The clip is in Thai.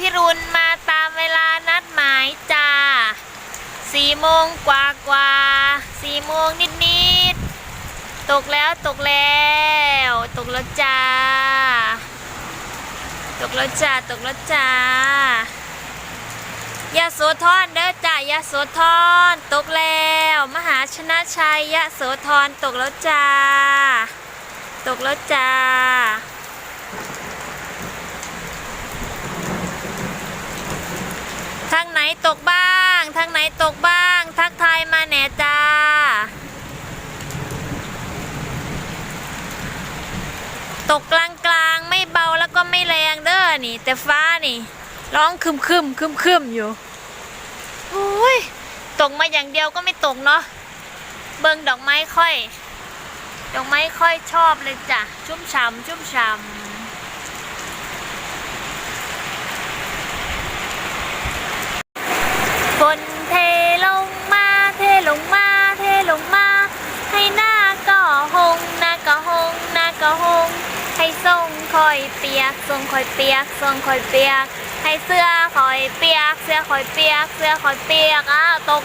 พี่รุนมาตามเวลานัดหมายจ้า4 โมงกว่า4 โมงนิดตกแล้วตกแล้วจ้าตกแล้วจ้ายะโสธรเด้อจ้ายะโสธรตกแล้วมหาชนะชัยยะโสธรตกแล้วจ้าทางไหนตกบ้างทักทายมาแหน่จ้าตกกลางไม่เบาแล้วก็ไม่แรงเด้อนี่แต่ฟ้านี่ร้องคึมอยู่โอ้ยตกมาอย่างเดียวก็ไม่ตกเนาะเบิ่งดอกไม้ค่อยชอบเลยจ้ะชุ่มฉ่ำฝนเทลงมาให้หน้าก็หงให้ส่งคอยเปียกให้เสื้อคอยเปียกอ้าวตก